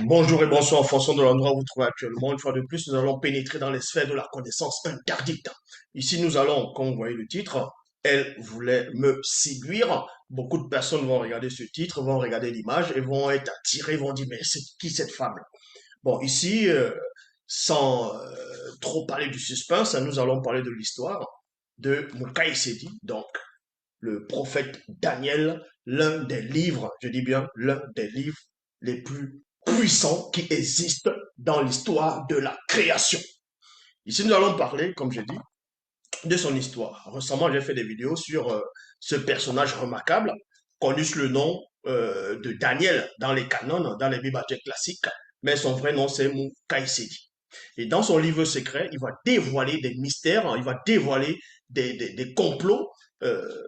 Bonjour et bonsoir en fonction de l'endroit où vous vous trouvez actuellement. Une fois de plus, nous allons pénétrer dans les sphères de la connaissance interdite. Ici, nous allons, comme vous voyez le titre, Elle voulait me séduire. Beaucoup de personnes vont regarder ce titre, vont regarder l'image et vont être attirées, vont dire, mais c'est qui cette femme? Bon, ici, sans trop parler du suspense, nous allons parler de l'histoire de Moukaï Sedi, donc le prophète Daniel, l'un des livres, je dis bien l'un des livres les plus puissants qui existent dans l'histoire de la création. Ici, nous allons parler, comme je dis, de son histoire. Récemment, j'ai fait des vidéos sur ce personnage remarquable, connu sous le nom de Daniel dans les canons, dans les Bibles classiques, mais son vrai nom, c'est Mukaïsedi. Et dans son livre secret, il va dévoiler des mystères, il va dévoiler des complots, euh,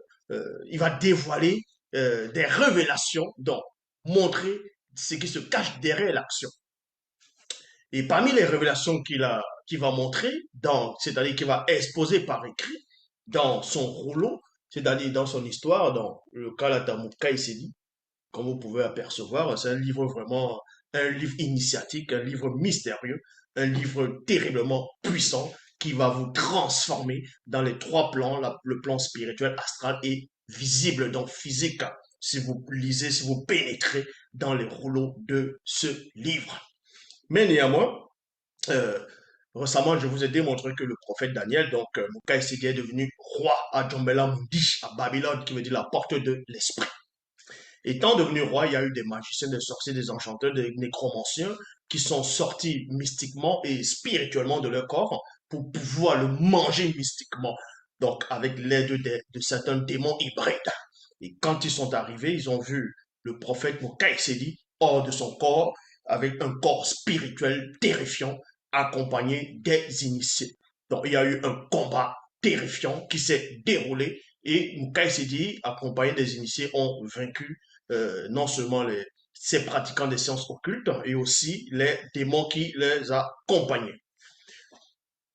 il va dévoiler des révélations, donc montrer ce qui se cache derrière l'action. Et parmi les révélations qu'il va montrer, c'est-à-dire qu'il va exposer par écrit dans son rouleau, c'est-à-dire dans son histoire, dans le Kalatamuka Isedi, comme vous pouvez apercevoir, c'est un livre vraiment, un livre initiatique, un livre mystérieux, un livre terriblement puissant qui va vous transformer dans les trois plans, le plan spirituel, astral et visible, donc physique, si vous lisez, si vous pénétrez dans les rouleaux de ce livre. Mais néanmoins, euh, récemment, je vous ai démontré que le prophète Daniel, donc Mukai Sedi, est devenu roi à Djombela Mundi, à Babylone, qui veut dire la porte de l'esprit. Étant devenu roi, il y a eu des magiciens, des sorciers, des enchanteurs, des nécromanciens qui sont sortis mystiquement et spirituellement de leur corps pour pouvoir le manger mystiquement. Donc, avec l'aide de certains démons hybrides. Et quand ils sont arrivés, ils ont vu le prophète Mokaïsedi hors de son corps, avec un corps spirituel terrifiant, accompagné des initiés. Donc, il y a eu un combat terrifiant qui s'est déroulé et Mokaïsedi, accompagné des initiés, ont vaincu non seulement ces pratiquants des sciences occultes et aussi les démons qui les accompagnaient.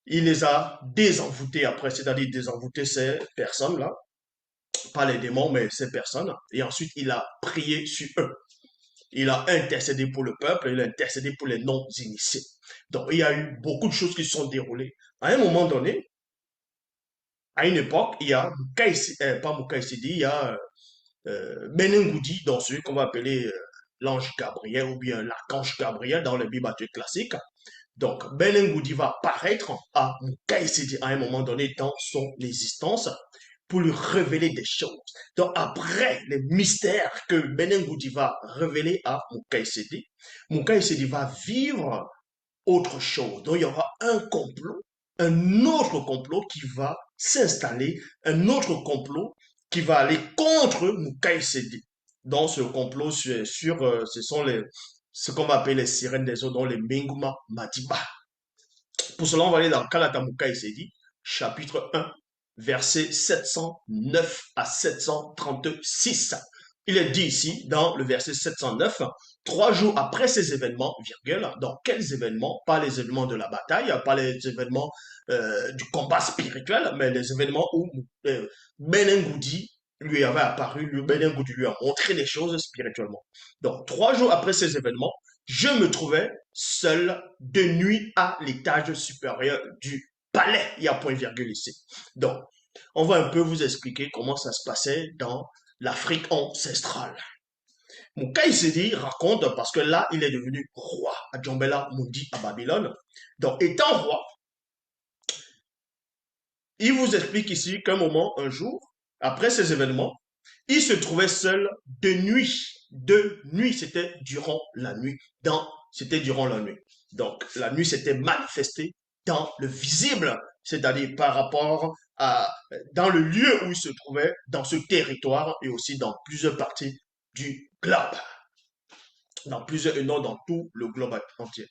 Il les a désenvoûtés après, c'est-à-dire désenvoûter ces personnes-là, pas les démons, mais ces personnes. Et ensuite, il a prié sur eux. Il a intercédé pour le peuple, il a intercédé pour les non-initiés. Donc, il y a eu beaucoup de choses qui se sont déroulées. À un moment donné, à une époque, il y a pas Mukaïsidi, il y a Menengoudi, dans celui qu'on va appeler l'ange Gabriel ou bien l'archange Gabriel dans les Bibles classiques. Donc, Menengoudi va apparaître à Mukaïsidi à un moment donné dans son existence pour lui révéler des choses. Donc, après les mystères que Menengoudi va révéler à Mukaïsidi va vivre autre chose. Donc, il y aura un autre complot qui va s'installer, un autre complot qui va aller contre Mukai Sedi. Dans ce complot, ce sont ce qu'on va appeler les sirènes des eaux, dont les Minguma Madiba. Pour cela, on va aller dans Kalata Mukai Sedi, chapitre 1, versets 709 à 736. Il est dit ici, dans le verset 709, 3 jours après ces événements, virgule, dans quels événements? Pas les événements de la bataille, pas les événements du combat spirituel, mais les événements où Benengoudi lui avait apparu, Benengoudi lui a montré les choses spirituellement. Donc, 3 jours après ces événements, je me trouvais seul de nuit à l'étage supérieur du palais. Il y a point virgule ici. Donc, on va un peu vous expliquer comment ça se passait dans l'Afrique ancestrale. Moukaï Sedi raconte parce que là, il est devenu roi à Djombela Mundi à Babylone. Donc, étant roi, il vous explique ici qu'un moment, un jour, après ces événements, il se trouvait seul de nuit. De nuit, c'était durant la nuit. C'était durant la nuit. Donc, la nuit s'était manifestée dans le visible, c'est-à-dire par rapport à, dans le lieu où il se trouvait, dans ce territoire et aussi dans plusieurs parties du globe. Dans plusieurs, et non dans tout le globe entier.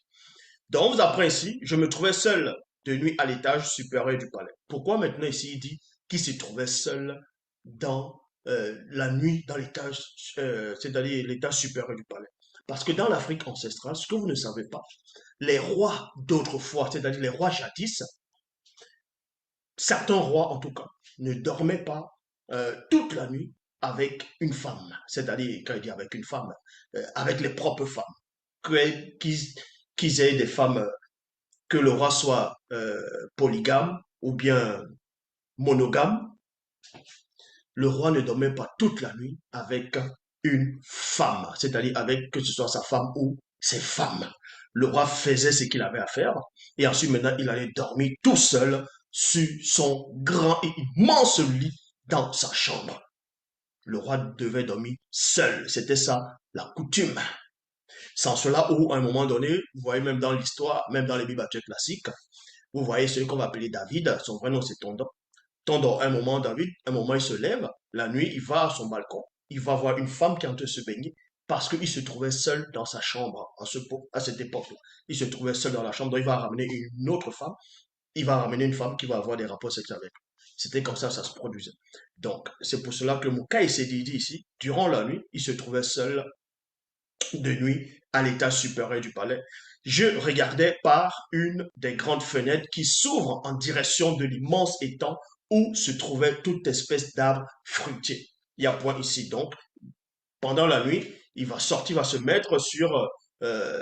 Donc, on vous apprend ici, je me trouvais seul de nuit à l'étage supérieur du palais. Pourquoi maintenant ici il dit qu'il se trouvait seul dans la nuit dans l'étage, c'est-à-dire l'étage supérieur du palais? Parce que dans l'Afrique ancestrale, ce que vous ne savez pas, les rois d'autrefois, c'est-à-dire les rois jadis, certains rois en tout cas, ne dormaient pas toute la nuit avec une femme. C'est-à-dire, quand il dit avec une femme, avec les propres femmes. que- qu'ils qu'ils aient des femmes, que le roi soit polygame ou bien monogame, le roi ne dormait pas toute la nuit avec une femme, c'est-à-dire avec que ce soit sa femme ou ses femmes. Le roi faisait ce qu'il avait à faire et ensuite maintenant il allait dormir tout seul sur son grand et immense lit dans sa chambre. Le roi devait dormir seul, c'était ça la coutume. Sans cela, où à un moment donné, vous voyez même dans l'histoire, même dans les Bibles classiques, vous voyez celui qu'on va appeler David, son vrai nom c'est Tondon. Tondon, un moment, David, un moment, il se lève, la nuit, il va à son balcon, il va voir une femme qui est en train de se baigner, parce qu'il se trouvait seul dans sa chambre à cette époque-là. Il se trouvait seul dans la chambre, donc il va ramener une autre femme, il va ramener une femme qui va avoir des rapports sexuels avec lui. C'était comme ça se produisait. Donc, c'est pour cela que Moukaï s'est dit ici, durant la nuit, il se trouvait seul de nuit à l'étage supérieur du palais. Je regardais par une des grandes fenêtres qui s'ouvrent en direction de l'immense étang où se trouvait toute espèce d'arbres fruitiers. Il y a point ici. Donc, pendant la nuit, il va sortir, il va se mettre sur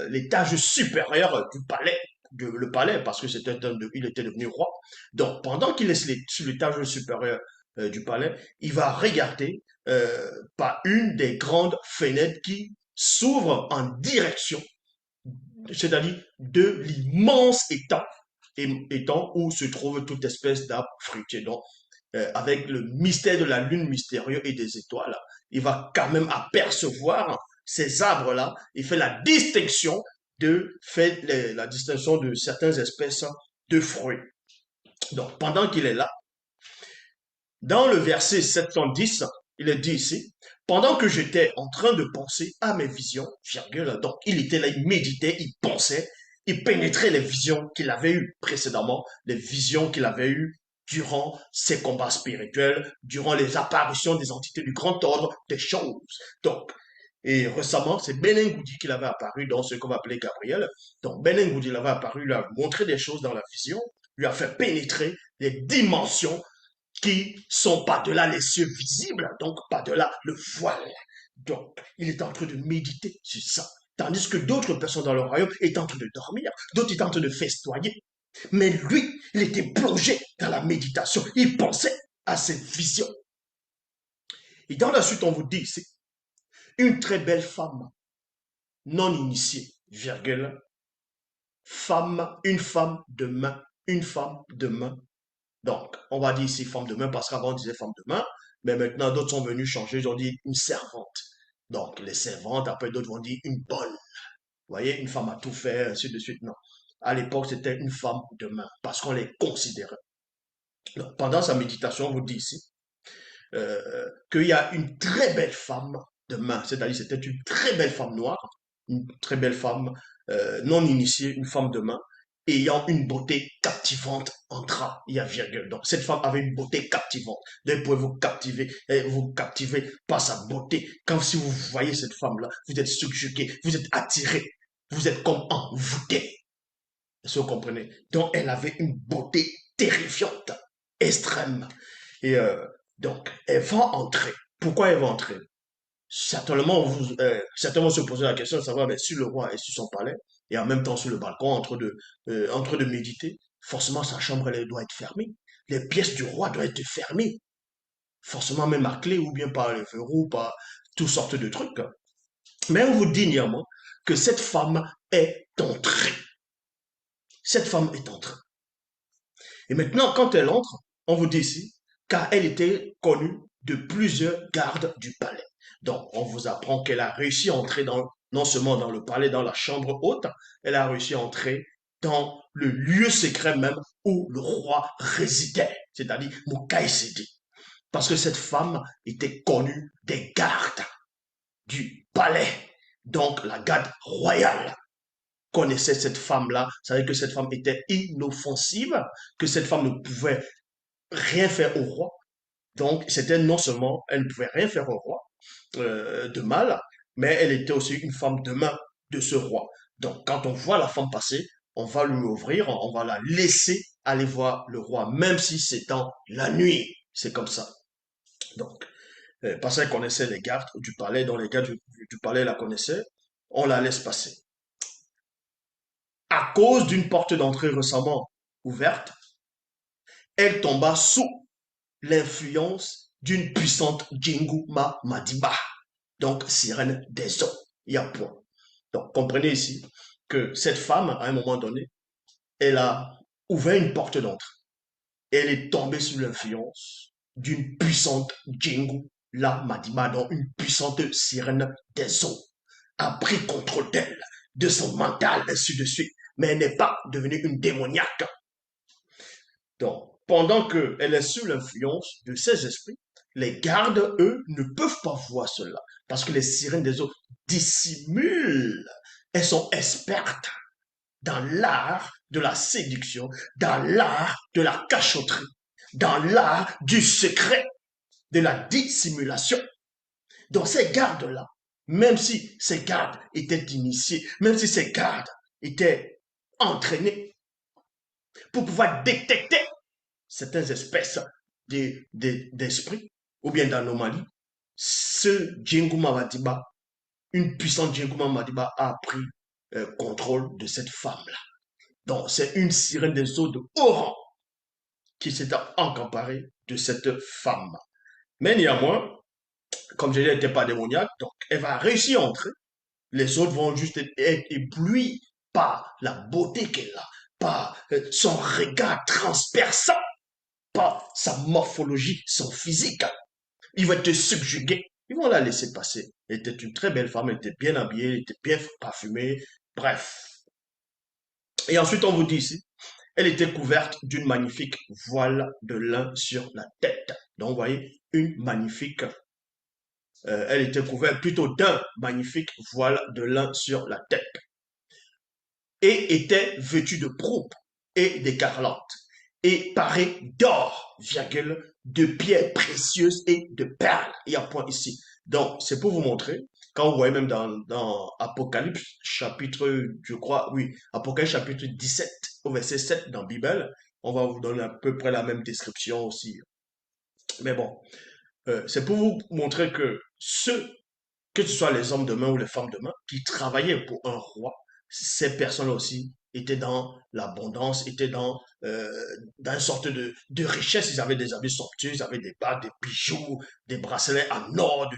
l'étage supérieur du palais, le palais, parce que il était devenu roi. Donc, pendant qu'il est sur l'étage supérieur du palais, il va regarder par une des grandes fenêtres qui s'ouvre en direction, c'est-à-dire de l'immense étang où se trouve toute espèce d'arbres fruitiers. Donc, avec le mystère de la lune mystérieux et des étoiles, il va quand même apercevoir ces arbres-là. Il fait la distinction la distinction de certaines espèces de fruits. Donc, pendant qu'il est là, dans le verset 710, il est dit ici, pendant que j'étais en train de penser à mes visions, virgule, donc il était là, il méditait, il pensait, il pénétrait les visions qu'il avait eues précédemment, les visions qu'il avait eues durant ses combats spirituels, durant les apparitions des entités du grand ordre des choses. Donc, et récemment, c'est Benin Goudi qui l'avait apparu dans ce qu'on va appeler Gabriel. Donc, Benin Goudi l'avait apparu, lui a montré des choses dans la vision, lui a fait pénétrer les dimensions qui sont par-delà les cieux visibles, donc par-delà le voile. Donc, il est en train de méditer sur ça. Tandis que d'autres personnes dans le royaume étaient en train de dormir, d'autres étaient en train de festoyer. Mais lui, il était plongé dans la méditation. Il pensait à ses visions. Et dans la suite, on vous dit ici, une très belle femme, non initiée, virgule, femme, une femme de main, une femme de main. Donc, on va dire ici femme de main parce qu'avant on disait femme de main, mais maintenant d'autres sont venus changer, ils ont dit une servante. Donc, les servantes, après d'autres vont dire une bonne. Vous voyez, une femme à tout faire, ainsi de suite. Non. À l'époque, c'était une femme de main parce qu'on les considérait. Donc, pendant sa méditation, on vous dit ici qu'il y a une très belle femme de main, c'est-à-dire c'était une très belle femme noire, une très belle femme non initiée, une femme de main, ayant une beauté captivante entra, il y a virgule. Donc cette femme avait une beauté captivante. Donc vous pouvez vous captiver par sa beauté. Quand si vous voyez cette femme-là, vous êtes subjugué, vous êtes attiré, vous êtes comme envoûté. Est-ce que vous comprenez? Donc elle avait une beauté terrifiante, extrême. Et donc, elle va entrer. Pourquoi elle va entrer? Certainement se poser la question de savoir mais, si le roi est sur son palais et en même temps sur le balcon en train de méditer, forcément sa chambre elle doit être fermée. Les pièces du roi doivent être fermées. Forcément même à clé ou bien par les verrous, par toutes sortes de trucs. Mais on vous dit néanmoins que cette femme est entrée. Cette femme est entrée. Et maintenant, quand elle entre, on vous dit ici, car elle était connue de plusieurs gardes du palais. Donc, on vous apprend qu'elle a réussi à entrer non seulement dans le palais, dans la chambre haute, elle a réussi à entrer dans le lieu secret même où le roi résidait, c'est-à-dire Mukaïsidi. Parce que cette femme était connue des gardes du palais, donc la garde royale connaissait cette femme-là, savait que cette femme était inoffensive, que cette femme ne pouvait rien faire au roi. Donc, c'était non seulement, elle ne pouvait rien faire au roi de mal, mais elle était aussi une femme de main de ce roi. Donc, quand on voit la femme passer, on va lui ouvrir, on va la laisser aller voir le roi, même si c'est dans la nuit. C'est comme ça. Donc, parce qu'elle connaissait les gardes du palais, dont les gardes du palais la connaissaient, on la laisse passer. à cause d'une porte d'entrée récemment ouverte, elle tomba sous l'influence d'une puissante Jinguma Madiba, donc sirène des eaux. Il y a point. Donc comprenez ici que cette femme, à un moment donné, elle a ouvert une porte d'entrée. Elle est tombée sous l'influence d'une puissante Jingu La Madiba, donc une puissante sirène des eaux, a pris contrôle d'elle, de son mental, ainsi de suite. Mais elle n'est pas devenue une démoniaque. Donc, pendant qu'elle est sous l'influence de ces esprits, les gardes, eux, ne peuvent pas voir cela. Parce que les sirènes des eaux dissimulent. Elles sont expertes dans l'art de la séduction, dans l'art de la cachotterie, dans l'art du secret, de la dissimulation. Donc ces gardes-là, même si ces gardes étaient initiés, même si ces gardes étaient entraînés pour pouvoir détecter certaines espèces d'esprits ou bien d'anomalies, ce Djenguma Madiba, une puissante Djenguma Madiba a pris contrôle de cette femme-là. Donc, c'est une sirène des eaux de haut rang qui s'est encamparée de cette femme. Mais néanmoins, comme je l'ai dit, elle n'était pas démoniaque, donc elle va réussir à entrer. Les autres vont juste être éblouis par la beauté qu'elle a, par son regard transperçant, par sa morphologie, son physique. Ils vont être subjugués. Ils vont la laisser passer. Elle était une très belle femme, elle était bien habillée, elle était bien parfumée. Bref. Et ensuite, on vous dit ici, elle était couverte d'une magnifique voile de lin sur la tête. Donc, vous voyez, une magnifique, elle était couverte plutôt d'un magnifique voile de lin sur la tête. Et était vêtue de pourpre et d'écarlate, et parée d'or, virgule, de pierres précieuses et de perles. Il y a un point ici. Donc, c'est pour vous montrer, quand vous voyez même dans Apocalypse, chapitre, je crois, oui, Apocalypse chapitre 17, au verset 7 dans la Bible, on va vous donner à peu près la même description aussi. Mais bon, c'est pour vous montrer que ceux, que ce soit les hommes de main ou les femmes de main, qui travaillaient pour un roi, ces personnes aussi étaient dans l'abondance, étaient dans une sorte de richesse. Ils avaient des habits somptueux, ils avaient des bagues, des bijoux, des bracelets en or,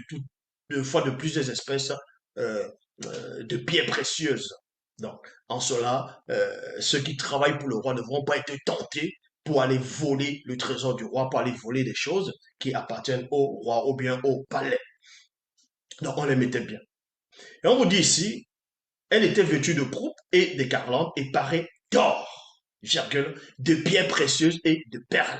de fois de plusieurs espèces euh, de pierres précieuses. Donc, en cela, ceux qui travaillent pour le roi ne vont pas être tentés pour aller voler le trésor du roi, pour aller voler des choses qui appartiennent au roi ou bien au palais. Donc, on les mettait bien. Et on vous dit ici, elle était vêtue de pourpre et d'écarlate et parée d'or, virgule, de pierres précieuses et de perles.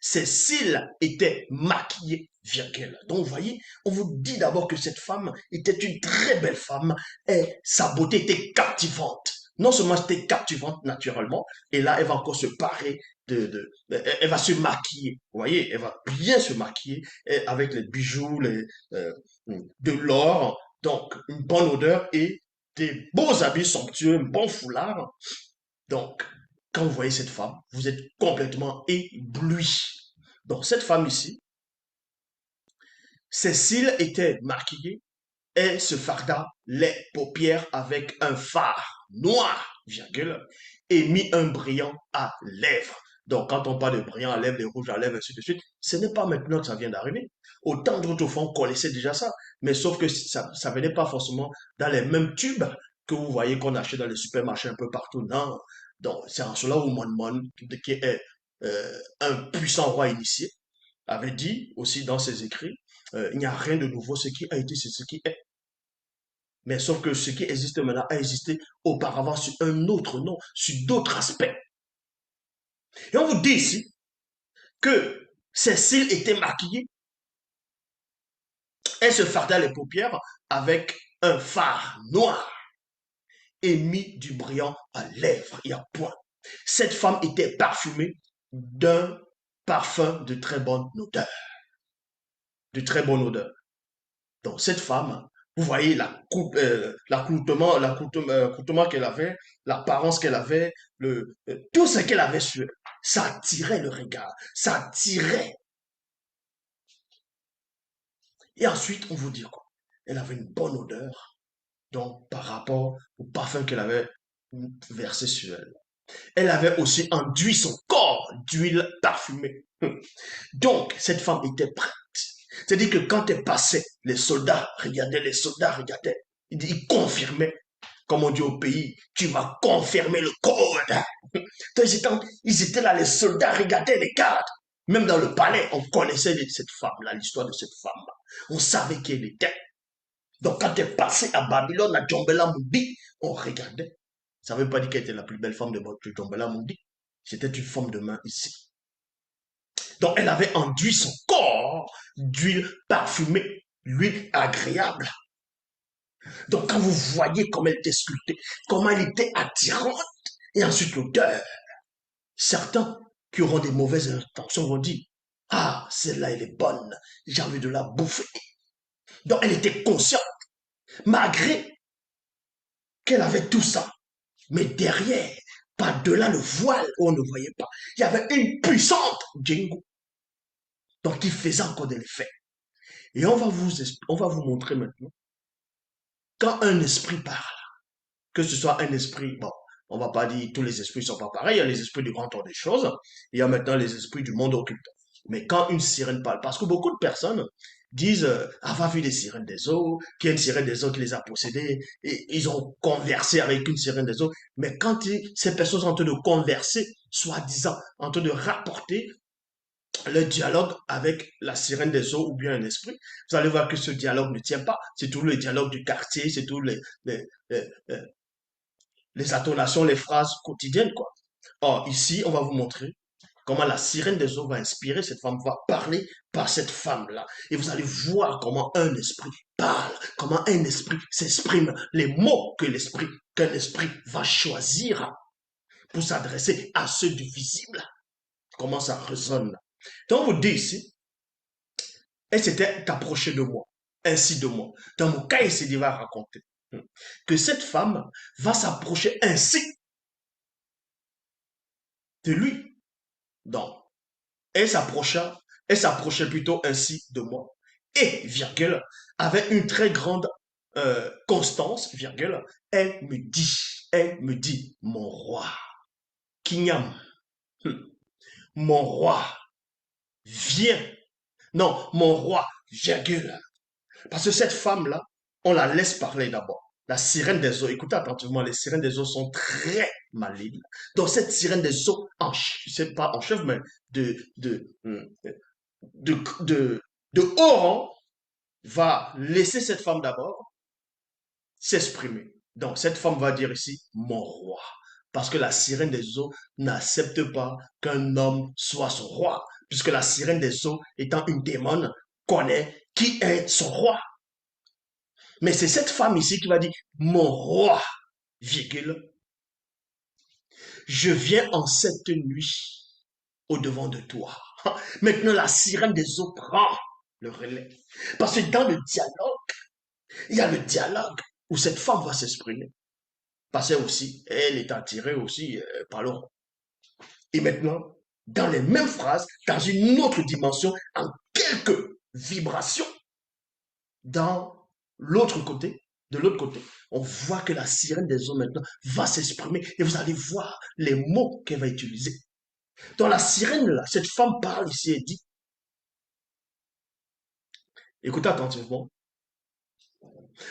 Ses cils étaient maquillés, virgule. Donc, vous voyez, on vous dit d'abord que cette femme était une très belle femme et sa beauté était captivante. Non seulement c'était captivante naturellement, et là, elle va encore se parer elle va se maquiller. Vous voyez, elle va bien se maquiller avec les bijoux, de l'or, donc une bonne odeur et des beaux habits somptueux, un bon foulard. Donc, quand vous voyez cette femme, vous êtes complètement ébloui. Donc, cette femme ici, ses cils étaient maquillés, elle se farda les paupières avec un fard noir, virgule, et mit un brillant à lèvres. Donc, quand on parle de brillant à lèvres, de rouge à lèvres, ainsi de suite, ce n'est pas maintenant que ça vient d'arriver. Autant d'autres fois, on connaissait déjà ça. Mais sauf que ça ne venait pas forcément dans les mêmes tubes que vous voyez qu'on achète dans les supermarchés un peu partout. Non. Donc, c'est en cela où Mon, qui est un puissant roi initié, avait dit aussi dans ses écrits, il n'y a rien de nouveau, ce qui a été, c'est ce qui est. Mais sauf que ce qui existe maintenant a existé auparavant sur un autre nom, sur d'autres aspects. Et on vous dit ici que ses cils étaient maquillés, elle se farda les paupières avec un fard noir et mit du brillant à lèvres et à point. Cette femme était parfumée d'un parfum de très bonne odeur. De très bonne odeur. Donc cette femme, vous voyez l'accoutrement qu'elle avait, l'apparence qu'elle avait, tout ce qu'elle avait sur elle, ça attirait le regard, ça attirait. Et ensuite, on vous dit quoi? Elle avait une bonne odeur, donc par rapport au parfum qu'elle avait. versé sur elle. Elle avait aussi enduit son corps d'huile parfumée. Donc, cette femme était prête. C'est-à-dire que quand elle passait, les soldats regardaient. Ils confirmaient, comme on dit au pays, tu vas confirmer le code. Donc, ils étaient là, les soldats regardaient les gardes. Même dans le palais, on connaissait cette femme-là, l'histoire de cette femme-là. On savait qui elle était. Donc, quand elle passait à Babylone, à Djombela Mundi, on regardait. Ça ne veut pas dire qu'elle était la plus belle femme de Djombela Mundi. C'était une femme de main ici. Donc, elle avait enduit son corps d'huile parfumée, l'huile agréable. Donc, quand vous voyez comment elle était sculptée, comment elle était attirante, et ensuite l'odeur, certains qui auront des mauvaises intentions vont dire, ah, celle-là, elle est bonne, j'ai envie de la bouffer. Donc, elle était consciente, malgré qu'elle avait tout ça. Mais derrière, par-delà le voile où on ne voyait pas, il y avait une puissante Django. Donc, il faisait encore des effets. Et on va vous montrer maintenant, quand un esprit parle, que ce soit un esprit, bon, on va pas dire tous les esprits sont pas pareils, il y a les esprits du grand ordre des choses, il y a maintenant les esprits du monde occulte. Mais quand une sirène parle, parce que beaucoup de personnes disent avoir vu des sirènes des eaux, qu'il y a une sirène des eaux qui les a possédés, et ils ont conversé avec une sirène des eaux. Mais quand ces personnes sont en train de converser, soi-disant, en train de rapporter le dialogue avec la sirène des eaux ou bien un esprit, vous allez voir que ce dialogue ne tient pas. C'est tout le dialogue du quartier, c'est tout les intonations, les phrases quotidiennes, quoi. Or, ici, on va vous montrer comment la sirène des eaux va inspirer cette femme, va parler par cette femme-là. Et vous allez voir comment un esprit parle, comment un esprit s'exprime, les mots qu'un esprit va choisir pour s'adresser à ceux du visible, comment ça résonne. Donc, on vous dit ici, elle s'était approchée de moi, ainsi de moi. Dans mon cas, il va raconter que cette femme va s'approcher ainsi de lui. Donc, elle s'approcha, elle s'approchait plutôt ainsi de moi. Et, virgule, avec une très grande constance, virgule, elle me dit, mon roi, Kinyam, mon roi, viens. Non, mon roi, virgule. Parce que cette femme-là, on la laisse parler d'abord. La sirène des eaux, écoutez attentivement, les sirènes des eaux sont très malignes. Donc cette sirène des eaux, c'est pas en chef, mais de, de, de, de, de haut rang, va laisser cette femme d'abord s'exprimer. Donc cette femme va dire ici, mon roi. Parce que la sirène des eaux n'accepte pas qu'un homme soit son roi. Puisque la sirène des eaux, étant une démone, connaît qui est son roi. Mais c'est cette femme ici qui va dire, mon roi, virgule, je viens en cette nuit au devant de toi. Maintenant, la sirène des eaux prend le relais. Parce que dans le dialogue, il y a le dialogue où cette femme va s'exprimer. Parce qu'elle aussi, elle est attirée aussi par le roi. Et maintenant, dans les mêmes phrases, dans une autre dimension, en quelques vibrations, dans l'autre côté, de l'autre côté, on voit que la sirène des eaux maintenant va s'exprimer et vous allez voir les mots qu'elle va utiliser. Dans la sirène, là, cette femme parle ici et dit, écoutez attentivement,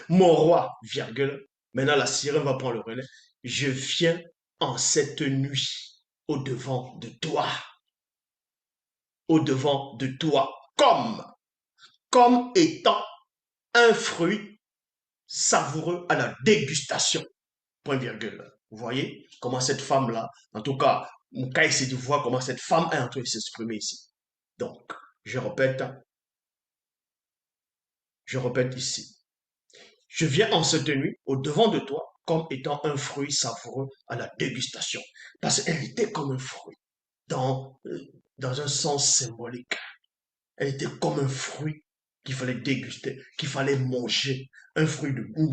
mon roi, virgule, maintenant la sirène va prendre le relais, je viens en cette nuit au devant de toi, au devant de toi, comme étant un fruit savoureux à la dégustation. Point virgule. Vous voyez comment cette femme-là, en tout cas, mon cas ici de voir comment cette femme est en train de s'exprimer ici. Donc, je répète ici. Je viens en cette nuit au devant de toi comme étant un fruit savoureux à la dégustation. Parce qu'elle était comme un fruit dans, dans un sens symbolique. Elle était comme un fruit qu'il fallait déguster, qu'il fallait manger. Un fruit de goût.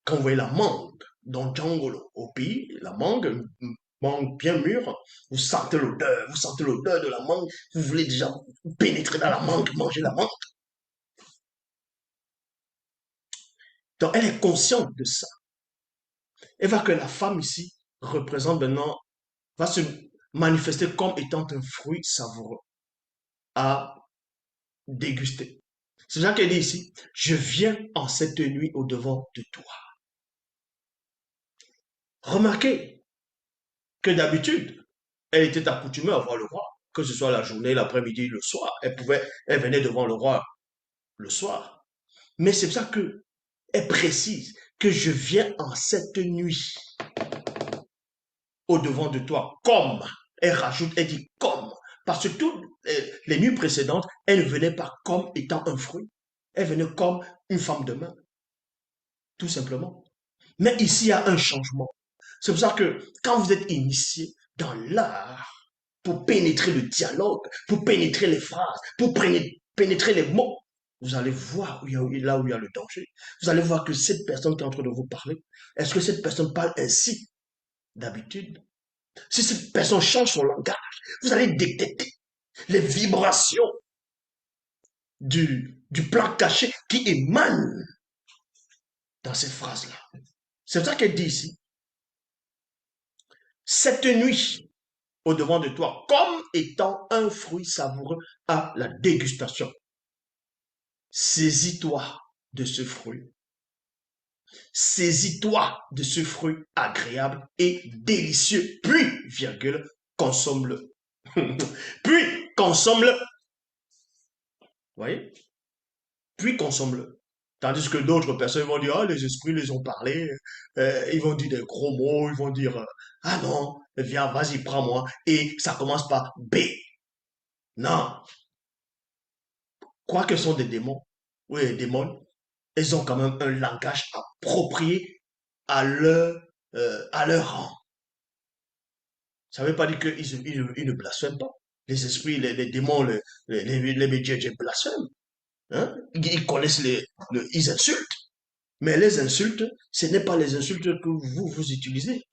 Quand vous voyez la mangue dans Djangolo, au pays, la mangue, une mangue bien mûre, vous sentez l'odeur de la mangue, vous voulez déjà pénétrer dans la mangue, manger la mangue. Donc elle est consciente de ça. Elle voit que la femme ici représente maintenant, va se manifester comme étant un fruit savoureux à déguster. C'est ça qu'elle dit ici. Je viens en cette nuit au devant de toi. Remarquez que d'habitude, elle était accoutumée à voir le roi, que ce soit la journée, l'après-midi, le soir. Elle venait devant le roi le soir. Mais c'est pour ça que elle précise que je viens en cette nuit au devant de toi, comme. Elle rajoute, elle dit comme. Parce que toutes les nuits précédentes, elle ne venait pas comme étant un fruit. Elle venait comme une femme de main, tout simplement. Mais ici, il y a un changement. C'est pour ça que quand vous êtes initié dans l'art, pour pénétrer le dialogue, pour pénétrer les phrases, pour pénétrer les mots, vous allez voir là où il y a le danger. Vous allez voir que cette personne qui est en train de vous parler, est-ce que cette personne parle ainsi d'habitude? Si cette personne change son langage, vous allez détecter les vibrations du plan caché qui émanent dans ces phrases-là. C'est ça qu'elle dit ici. Cette nuit, au devant de toi, comme étant un fruit savoureux à la dégustation. Saisis-toi de ce fruit. Saisis-toi de ce fruit agréable et délicieux. Puis, virgule, consomme-le. Puis, consomme-le. Vous voyez? Puis, consomme-le. Tandis que d'autres personnes vont dire, ah, les esprits les ont parlé, ils vont dire des gros mots, ils vont dire, ah non, viens, vas-y, prends-moi. Et ça commence par B. Non, quoi que ce sont des démons, oui, des démons, ils ont quand même un langage approprié à leur rang. Ça ne veut pas dire qu'ils ne blasphèment pas. Les esprits, les démons, les médias blasphèment. Hein? Ils connaissent ils insultent. Mais les insultes, ce n'est pas les insultes que vous utilisez.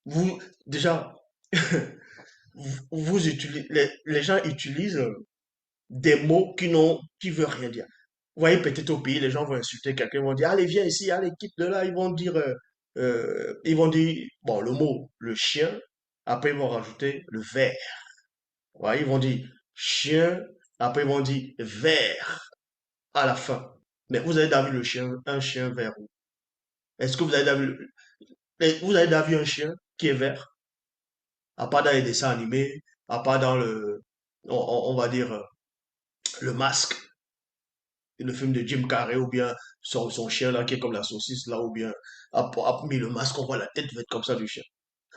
Vous, déjà, vous utilisez, les gens utilisent des mots qui veulent rien dire. Vous voyez, peut-être au pays, les gens vont insulter quelqu'un, ils vont dire, allez, viens ici, allez, quitte de là, ils vont dire, bon, le mot, le chien, après ils vont rajouter le ver. Vous voyez, ils vont dire chien, après ils vont dire vert à la fin. Mais vous avez déjà vu le chien, un chien vert où? Est-ce que vous avez déjà vu un chien qui est vert? À part dans les dessins animés, à part dans on va dire, le masque, le film de Jim Carrey, ou bien son chien là qui est comme la saucisse là, ou bien a mis le masque, on voit la tête verte comme ça du chien.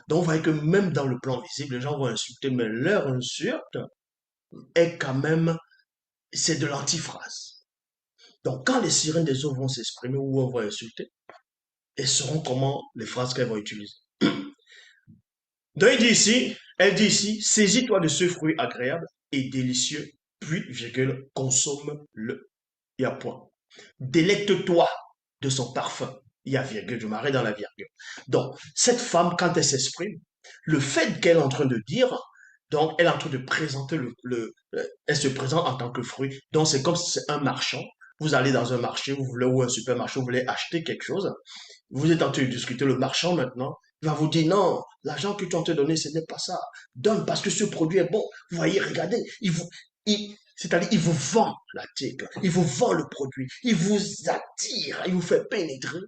Donc vous voyez que même dans le plan visible, les gens vont insulter, mais leur insulte est quand même, c'est de l'antiphrase. Donc quand les sirènes des eaux vont s'exprimer ou on va insulter, elles sauront comment les phrases qu'elles vont utiliser. Donc elle dit ici, saisis-toi de ce fruit agréable et délicieux, puis, virgule, consomme-le. Il y a point. Délecte-toi de son parfum. Il y a virgule, je m'arrête dans la virgule. Donc, cette femme, quand elle s'exprime, le fait qu'elle est en train de dire, donc elle est en train de présenter elle se présente en tant que fruit. Donc, c'est comme si c'est un marchand. Vous allez dans un marché, vous voulez, ou un supermarché, vous voulez acheter quelque chose. Vous êtes en train de discuter, le marchand maintenant, il va vous dire non, l'argent que tu es en train de donner, ce n'est pas ça. Donne parce que ce produit est bon. Vous voyez, regardez, c'est-à-dire, il vous vend l'article, il vous vend le produit, il vous attire, il vous fait pénétrer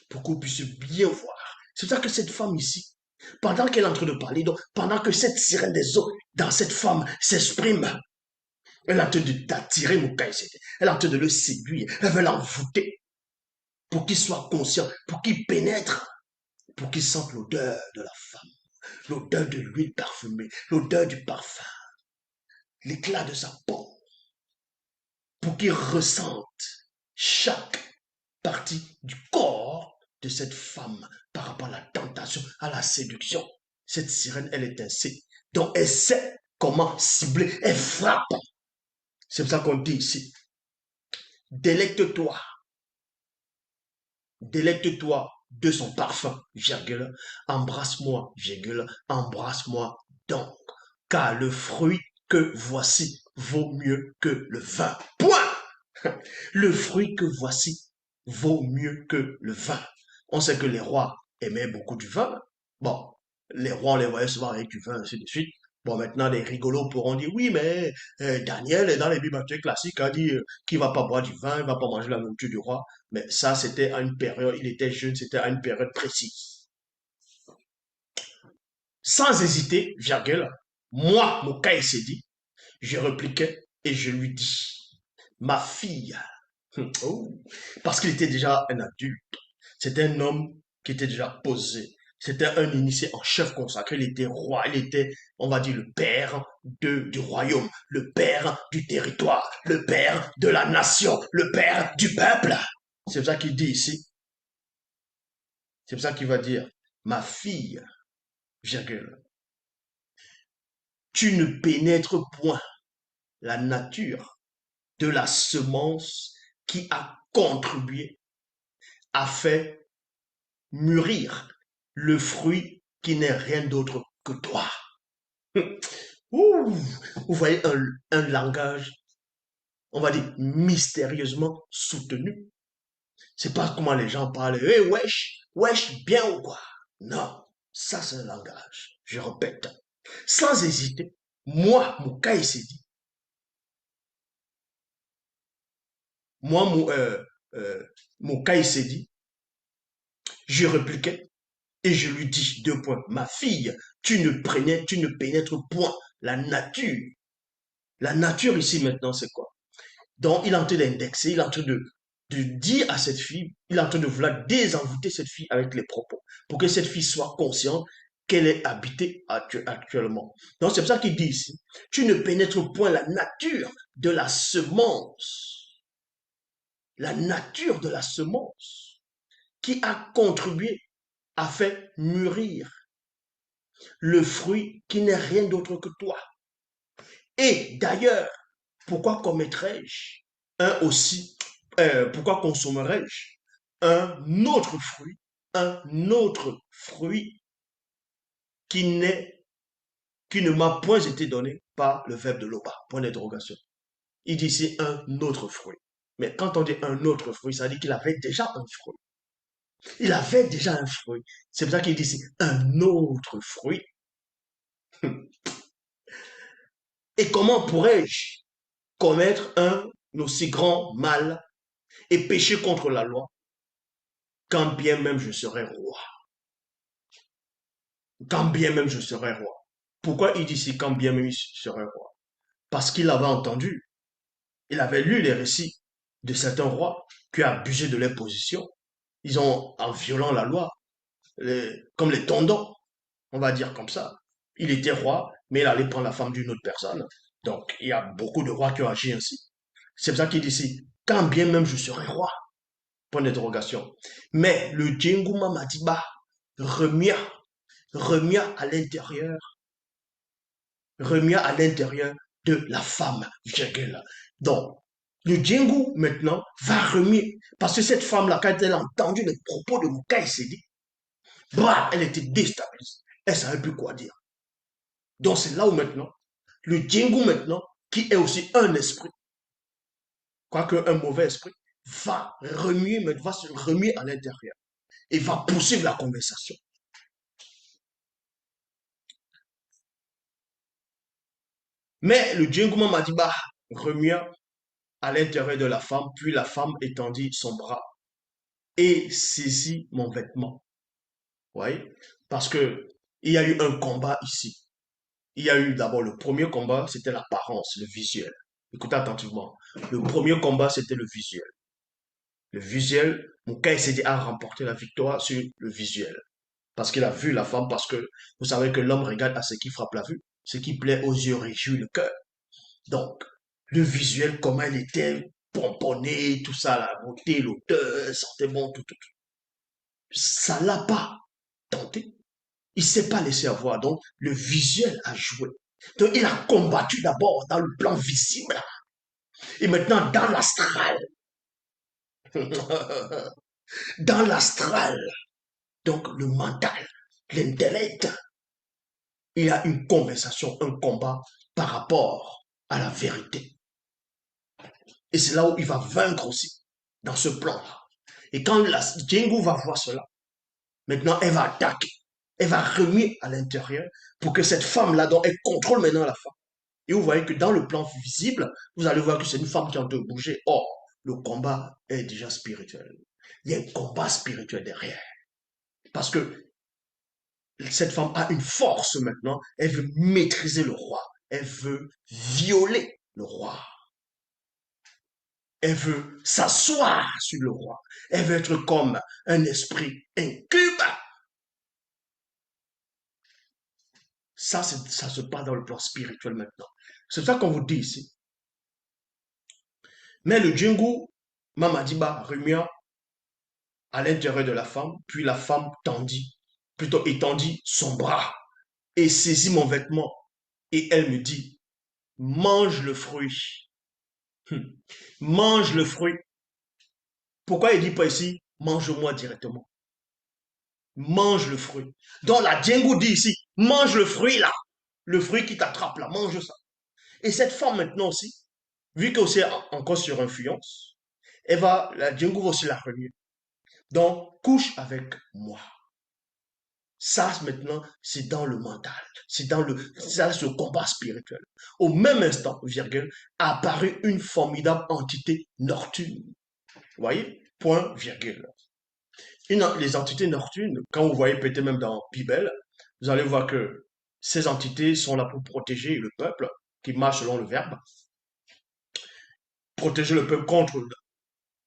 pour que vous puissiez bien voir. C'est pour ça que cette femme ici, pendant qu'elle est en train de parler, donc pendant que cette sirène des eaux dans cette femme s'exprime, elle est en train d'attirer Mukaïsete, elle est en train de le séduire, elle veut l'envoûter pour qu'il soit conscient, pour qu'il pénètre, pour qu'il sente l'odeur de la femme, l'odeur de l'huile parfumée, l'odeur du parfum, l'éclat de sa peau, pour qu'il ressente chaque partie du corps de cette femme par rapport à la tentation, à la séduction. Cette sirène, elle est ainsi. Donc, elle sait comment cibler. Elle frappe. C'est pour ça qu'on dit ici, délecte-toi, délecte-toi de son parfum, virgule, embrasse-moi, virgule, embrasse-moi donc, car le fruit que voici vaut mieux que le vin. Point. Le fruit que voici vaut mieux que le vin. On sait que les rois aimaient beaucoup du vin. Bon, les rois, on les voyait souvent avec du vin, ainsi de suite. Bon, maintenant, les rigolos pourront dire, oui, mais Daniel, dans les bibliothèques classiques, a dit qu'il va pas boire du vin, il va pas manger la nourriture du roi. Mais ça, c'était à une période, il était jeune, c'était à une période précise. Sans hésiter, virgule, moi, Mokaï Sedi, je répliquais et je lui dis, ma fille, oh, parce qu'il était déjà un adulte, c'était un homme qui était déjà posé, c'était un initié en chef consacré, il était roi, il était, on va dire, le père du royaume, le père du territoire, le père de la nation, le père du peuple. C'est pour ça qu'il dit ici, c'est pour ça qu'il va dire, ma fille, virgule, tu ne pénètres point la nature de la semence qui a contribué à faire mûrir le fruit qui n'est rien d'autre que toi. Ouh, vous voyez un langage, on va dire, mystérieusement soutenu. C'est pas comment les gens parlent, hey, wesh, wesh, bien ou quoi? Non, ça c'est un langage. Je répète, sans hésiter, moi, mon cas s'est dit, moi, euh, mon cas s'est dit, je répliquais, et je lui dis, deux points, ma fille, tu ne pénètres point la nature. La nature ici maintenant, c'est quoi? Donc, il est en train d'indexer, il est en train de dire à cette fille, il est en train de vouloir désenvoûter cette fille avec les propos, pour que cette fille soit consciente qu'elle est habitée actuellement. Donc, c'est pour ça qu'il dit ici, tu ne pénètres point la nature de la semence. La nature de la semence qui a contribué à faire mûrir le fruit qui n'est rien d'autre que toi. Et d'ailleurs, pourquoi commettrais-je un aussi, pourquoi consommerais-je un autre fruit qui n'est, qui ne m'a point été donné par le verbe de l'Oba, point d'interrogation. Il dit ici un autre fruit. Mais quand on dit un autre fruit, ça dit qu'il avait déjà un fruit. Il avait déjà un fruit. C'est pour ça qu'il dit ici un autre fruit. Et comment pourrais-je commettre un aussi grand mal et pécher contre la loi, quand bien même je serais roi? Quand bien même je serais roi. Pourquoi il dit ici quand bien même je serais roi? Parce qu'il avait entendu, il avait lu les récits de certains rois qui ont abusé de leur position. Ils ont, en violant la loi, comme les tendons, on va dire comme ça. Il était roi, mais il allait prendre la femme d'une autre personne. Donc, il y a beaucoup de rois qui ont agi ainsi. C'est pour ça qu'il dit ici, quand bien même je serais roi, point d'interrogation. Mais le Djenguma Madiba remia, remia à l'intérieur, remia à l'intérieur de la femme, virgule. Donc, le Djengu, maintenant, va remuer. Parce que cette femme-là, quand elle a entendu les propos de Moukaï Sedi, bah, elle était déstabilisée. Elle ne savait plus quoi dire. Donc, c'est là où maintenant, le Djengu, maintenant, qui est aussi un esprit, quoique un mauvais esprit, va remuer, mais va se remuer à l'intérieur et va poursuivre la conversation. Mais le Djenguma Madiba remua à l'intérieur de la femme, puis la femme étendit son bras et saisit mon vêtement. Vous voyez? Parce que il y a eu un combat ici. Il y a eu d'abord le premier combat, c'était l'apparence, le visuel. Écoutez attentivement. Le premier combat, c'était le visuel. Le visuel, Moukaï Sedi a remporté la victoire sur le visuel. Parce qu'il a vu la femme, parce que vous savez que l'homme regarde à ce qui frappe la vue. Ce qui plaît aux yeux réjouit le cœur. Donc, le visuel, comment elle était pomponnée, tout ça, la beauté, l'odeur, sentait bon, tout. Ça l'a pas tenté. Il s'est pas laissé avoir. Donc, le visuel a joué. Donc, il a combattu d'abord dans le plan visible et maintenant dans l'astral. Dans l'astral. Donc, le mental, l'intellect. Il y a une conversation, un combat par rapport à la vérité. Et c'est là où il va vaincre aussi, dans ce plan-là. Et quand la Django va voir cela, maintenant elle va attaquer. Elle va remuer à l'intérieur pour que cette femme-là, donc, elle contrôle maintenant la femme. Et vous voyez que dans le plan visible, vous allez voir que c'est une femme qui est en train de bouger. Or, le combat est déjà spirituel. Il y a un combat spirituel derrière. Parce que cette femme a une force maintenant. Elle veut maîtriser le roi. Elle veut violer le roi. Elle veut s'asseoir sur le roi. Elle veut être comme un esprit incube. Ça se passe dans le plan spirituel maintenant. C'est ça qu'on vous dit ici. Mais le Djingu, Mamadiba, remua à l'intérieur de la femme, puis la femme étendit son bras et saisit mon vêtement. Et elle me dit, mange le fruit. Mange le fruit. Pourquoi il dit pas ici, mange-moi directement? Mange le fruit. Donc la Djingu dit ici, mange le fruit là. Le fruit qui t'attrape là, mange ça. Et cette femme maintenant aussi, vu qu'elle est encore sur influence, la Djingu va aussi la remuer. Donc, couche avec moi. Ça, maintenant, c'est dans le mental. C'est ce combat spirituel. Au même instant, virgule, apparut une formidable entité nocturne. Vous voyez? Point, virgule. Les entités nocturnes, quand vous voyez peut-être même dans Bible, vous allez voir que ces entités sont là pour protéger le peuple qui marche selon le verbe. Protéger le peuple contre,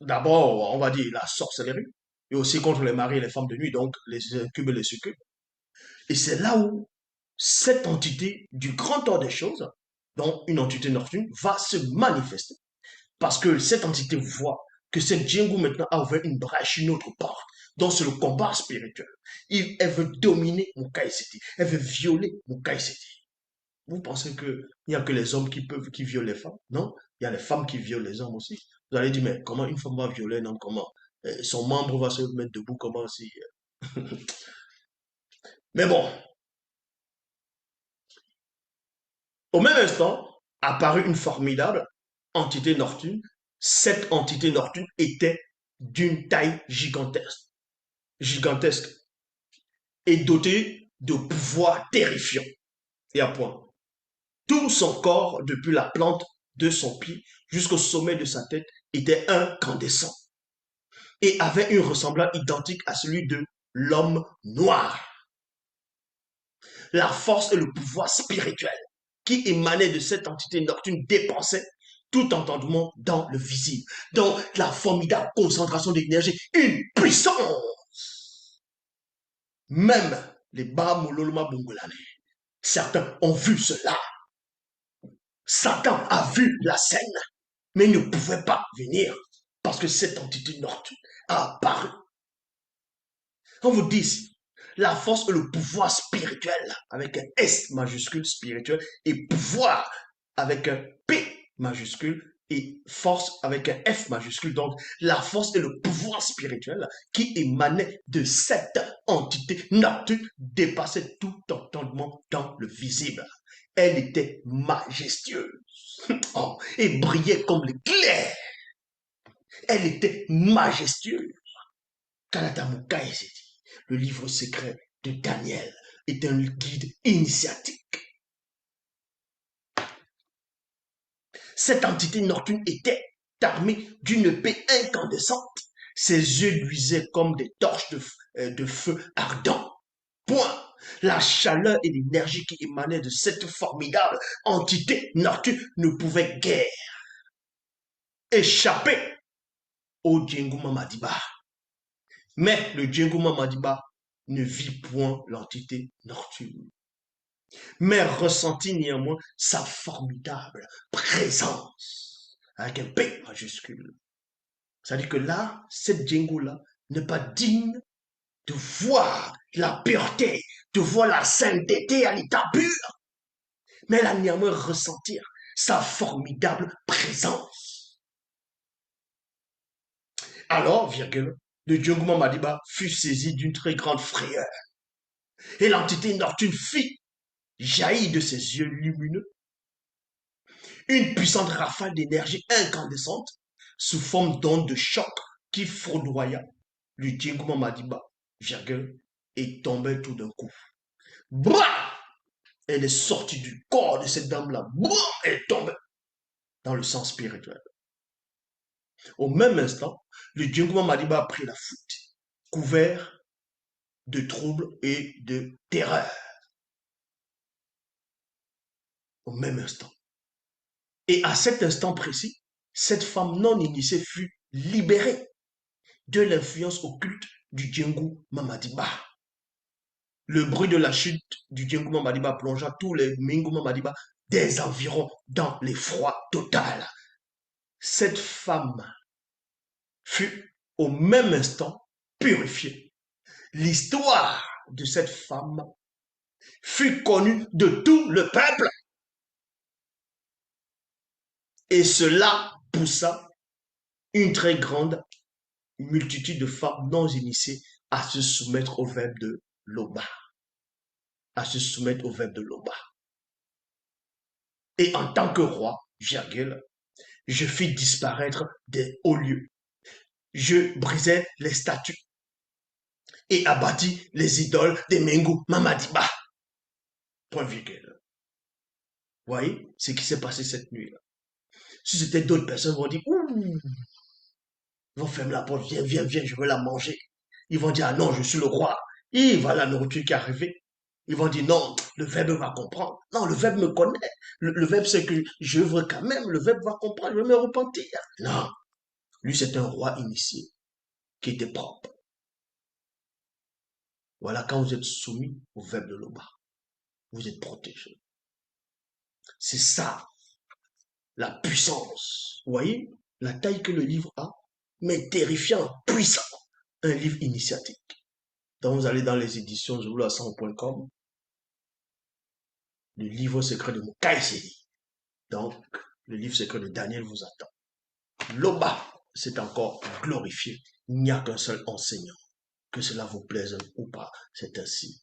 d'abord, on va dire, la sorcellerie, et aussi contre les maris et les femmes de nuit, donc les incubes et les succubes. Et c'est là où cette entité du grand ordre des choses, donc une entité nocturne, va se manifester. Parce que cette entité voit que cette Djingu maintenant a ouvert une brèche, une autre porte. Donc c'est le combat spirituel. Elle veut dominer Mukai City. Elle veut violer Mukai City. Vous pensez qu'il n'y a que les hommes qui violent les femmes? Non, il y a les femmes qui violent les hommes aussi. Vous allez dire, mais comment une femme va violer un homme? Comment son membre va se mettre debout? Comment si... Mais bon, au même instant, apparut une formidable entité nocturne. Cette entité nocturne était d'une taille gigantesque et dotée de pouvoirs terrifiants. Et à point. Tout son corps, depuis la plante de son pied jusqu'au sommet de sa tête, était incandescent et avait une ressemblance identique à celui de l'homme noir. La force et le pouvoir spirituel qui émanait de cette entité nocturne dépensait tout entendement dans le visible. Donc, la formidable concentration d'énergie, une puissance. Même les Bamololoma Bongolane, certains ont vu cela. Satan a vu la scène, mais il ne pouvait pas venir parce que cette entité nocturne a apparu. On vous dit la force et le pouvoir spirituel avec un S majuscule spirituel et pouvoir avec un P majuscule et force avec un F majuscule. Donc la force et le pouvoir spirituel qui émanait de cette entité nocturne dépassait tout entendement dans le visible. Elle était majestueuse et brillait comme l'éclair. Elle était majestueuse. Kanatamuka dit, le livre secret de Daniel est un guide initiatique. Cette entité nocturne était armée d'une épée incandescente. Ses yeux luisaient comme des torches de feu ardent. Point. La chaleur et l'énergie qui émanaient de cette formidable entité nocturne ne pouvaient guère échapper au Djingu Mamadiba. Mais le Djingu Mamadiba ne vit point l'entité nocturne, mais ressentit néanmoins sa formidable présence, avec un P majuscule. C'est-à-dire que là, cette Djingu-là n'est pas digne de voir la pureté, de voir la sainteté à l'état pur, mais elle a néanmoins ressentir sa formidable présence. Alors, virgule, le Djingu Mamadiba fut saisi d'une très grande frayeur. Et l'entité nocturne fit jaillir de ses yeux lumineux une puissante rafale d'énergie incandescente sous forme d'onde de choc qui foudroya le Djingu Mamadiba, virgule, et tombait tout d'un coup. Bah! Elle est sortie du corps de cette dame-là. Bah! Elle tombe dans le sens spirituel. Au même instant, le Djingouma Madiba a pris la fuite, couvert de troubles et de terreur. Au même instant. Et à cet instant précis, cette femme non initiée fut libérée de l'influence occulte du Djengou Mamadiba. Le bruit de la chute du Djengou Mamadiba plongea tous les Mingou Mamadiba des environs dans l'effroi total. Cette femme fut au même instant purifiée. L'histoire de cette femme fut connue de tout le peuple. Et cela poussa une très grande multitude de femmes non initiées à se soumettre au verbe de Loba. À se soumettre au verbe de Loba. Et en tant que roi, virgule, je fis disparaître des hauts lieux. Je brisai les statues et abattis les idoles des Mengu Mamadiba. Point virgule. Vous voyez ce qui s'est passé cette nuit-là. Si c'était d'autres personnes, vont dire, ouh, ils vont fermer la porte, viens, viens, viens, je veux la manger. Ils vont dire, ah non, je suis le roi. Et voilà la nourriture qui est arrivée. Ils vont dire, non, le verbe va comprendre. Non, le verbe me connaît. Le verbe, c'est que je veux quand même. Le verbe va comprendre, je vais me repentir. Non, lui, c'est un roi initié qui était propre. Voilà, quand vous êtes soumis au verbe de l'Oba, vous êtes protégé. C'est ça, la puissance. Vous voyez la taille que le livre a, mais terrifiant, puissant. Un livre initiatique. Donc, vous allez dans les éditions joulassan.com, le livre secret de Mokaïseri. Donc, le livre secret de Daniel vous attend. L'Oba, c'est encore glorifié. Il n'y a qu'un seul enseignant. Que cela vous plaise ou pas, c'est ainsi.